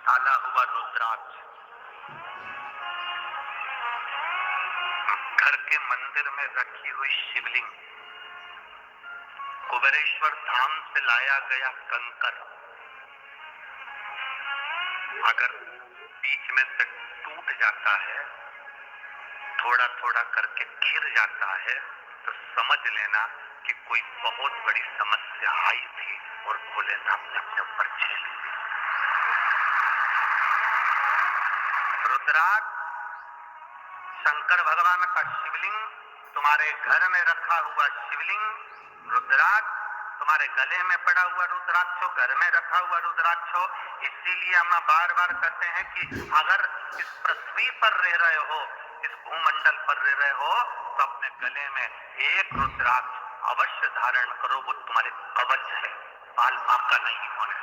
डाला हुआ रुद्राक्ष घर के मंदिर में रखी हुई शिवलिंग, कुबेरेश्वर धाम से लाया गया कंकर अगर बीच में से टूट जाता है, थोड़ा थोड़ा करके गिर जाता है, तो समझ लेना कि कोई बहुत बड़ी समस्या आई थी और भोलेनाथ ने अपने ऊपर झेल ली। रुद्राक्ष शंकर भगवान का शिवलिंग, तुम्हारे घर में रखा हुआ शिवलिंग रुद्राक्ष, तुम्हारे गले में पड़ा हुआ रुद्राक्ष हो, घर में रखा हुआ रुद्राक्ष हो। इसीलिए हम बार बार कहते हैं कि अगर इस पृथ्वी पर रह रहे हो, इस भूमंडल पर रह रहे हो, तो अपने गले में एक रुद्राक्ष अवश्य धारण करो। वो तुम्हारे कवच है, बाल बांका नहीं होने।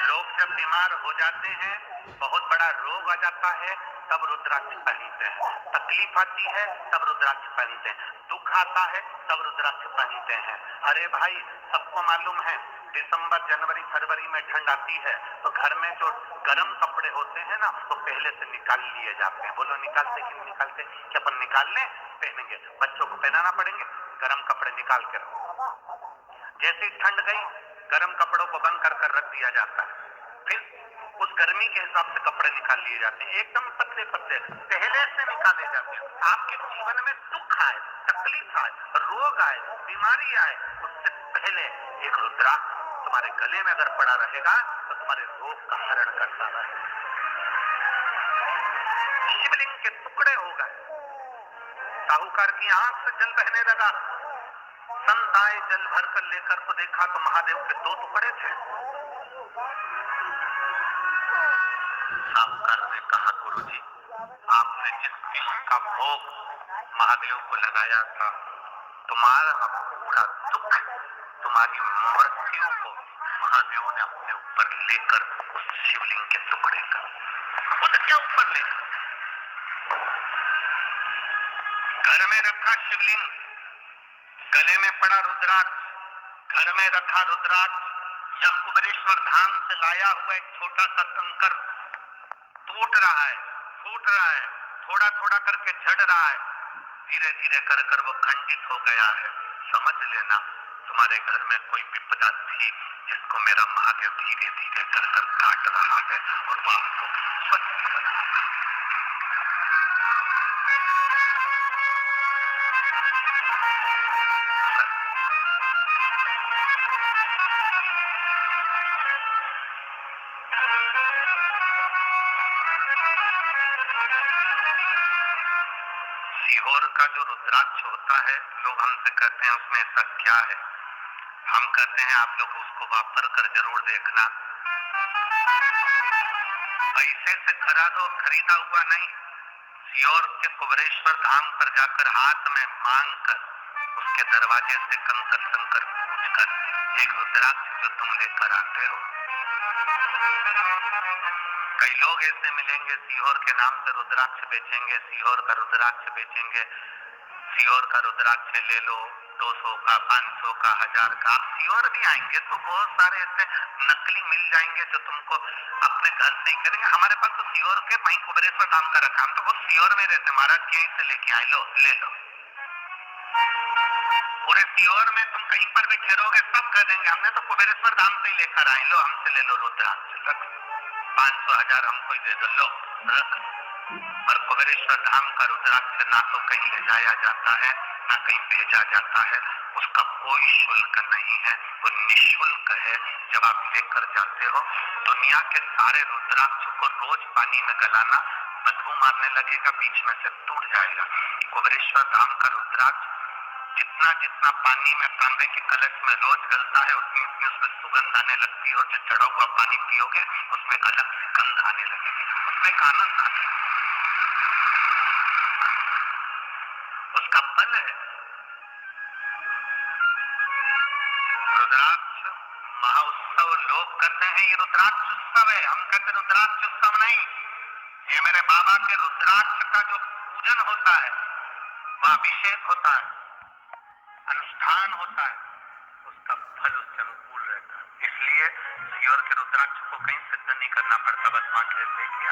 लोग जब बीमार हो जाते हैं, बहुत बड़ा रोग आ जाता है, तब रुद्राक्ष पहनते हैं। तकलीफ आती है तब रुद्राक्ष पहनते हैं, दुख आता है तब रुद्राक्ष पहनते हैं। अरे भाई, सबको मालूम है दिसंबर जनवरी फरवरी में ठंड आती है तो घर में जो गर्म कपड़े होते हैं ना, वो पहले से निकाल लिए जाते हैं। बोलो निकालते कि नहीं निकालते? क्या अपन निकाल लें? पहनेंगे, बच्चों को पहनाना पड़ेंगे, गर्म कपड़े निकाल के रखो। जैसे ही ठंड गई, गर्म कपड़ों को बंद कर रख दिया जाता है, फिर उस गर्मी के हिसाब से कपड़े निकाल लिए जाते हैं, एकदम पतले पतले पहले से निकाले जाते हैं। आपके जीवन में दुख आए, तकलीफ आए, रोग आए, बीमारी आए, उससे पहले एक रुद्राक्ष तुम्हारे गले में अगर पड़ा रहेगा तो तुम्हारे रोग का हरण करता रहेगा। शिवलिंग के टुकड़े हो गए, साहूकार की आंख से जल बहने लगा। संत आए, जल भर कर लेकर तो देखा तो महादेव के 2 टुकड़े थे। साहूकार ने कहा, गुरुजी, आपने जिस विष का भोग महादेव को लगाया था, तुम्हारा पूरा दुख, तुम्हारी मृत्यु को महादेव ने अपने ऊपर लेकर उस शिवलिंग के टुकड़े का क्या ऊपर ले, घर में रखा शिवलिंग, गले में पड़ा रुद्राक्ष, घर में रखा रुद्राक्ष, या कुबेरेश्वर धाम से लाया हुआ एक छोटा सा कंकर टूट रहा है, फूट रहा है, थोड़ा थोड़ा करके झड़ रहा है, धीरे धीरे कर वो खंडित हो गया है। समझ लेना तुम्हारे घर में कोई विपदा थी जिसको मेरा महादेव धीरे धीरे कर काट रहा है और वो आपको स्वच्छ बना रहा है। सीहोर का जो रुद्राक्ष होता है, लोग हमसे कहते हैं उसमें ऐसा क्या है। हम कहते हैं आप लोग उसको वापर कर जरूर देखना। पैसे से खरीदा हुआ नहीं, सीहोर के कुबेरेश्वर धाम पर जाकर हाथ में मांग कर उसके दरवाजे से कंकर संकर पूछ कर एक रुद्राक्ष जो तुम लेकर आते हो। कई लोग ऐसे मिलेंगे, सीहोर के नाम से रुद्राक्ष बेचेंगे, सीहोर का रुद्राक्ष बेचेंगे, सीहोर का रुद्राक्ष ले लो, 200 का, 500 का, 1000 का। आप सीहोर भी आएंगे तो बहुत सारे ऐसे नकली मिल जाएंगे जो तुमको अपने घर से ही करेंगे। हमारे पास तो सीहोर के वहीं कुबेरेश्वर धाम का रखा, हम तो वो सीहोर में रहते, महाराज के यहीं से लेके आए, लो ले लो। पूरे सीहोर में तुम कहीं पर भी ठहरोगे, सब कह देंगे हमने तो कुबेरेश्वर धाम से ही लेकर आए, लो हमसे ले लो रुद्राक्ष, रख 500 1000 हमको ही दे दो, लो रख। और कुबेरेश्वर धाम का रुद्राक्ष ना तो कहीं ले जाया जाता है, ना कहीं भेजा जाता है, उसका कोई शुल्क नहीं है, वो निःशुल्क है। जब आप लेकर जाते हो, दुनिया के सारे रुद्राक्ष को रोज पानी में गलाना, बदबू मारने लगेगा, बीच में से टूट जाएगा। कुबेरेश्वर धाम का रुद्राक्ष जितना जितना पानी में तांबे के कलश में रोज गलता है, उतनी उतनी उसमें सुगंध आने लगती है, और जो चढ़ा हुआ पानी पियोगे उसमें अलग सी गंध आने लगेगी, उसमें एक आनंद आने लगेगा, उसका फल है। रुद्राक्ष महोत्सव लोग कहते हैं ये रुद्राक्ष उत्सव है, हम कहते रुद्राक्ष उत्सव नहीं, ये मेरे बाबा के रुद्राक्ष का जो पूजन होता है, वह अभिषेक होता है, अनुष्ठान होता है। उसका फल उससे अनुकूल रहता है। इसलिए श्योर के रुद्राक्ष को कहीं सिद्ध नहीं करना पड़ता, बस मांग लेते हैं कि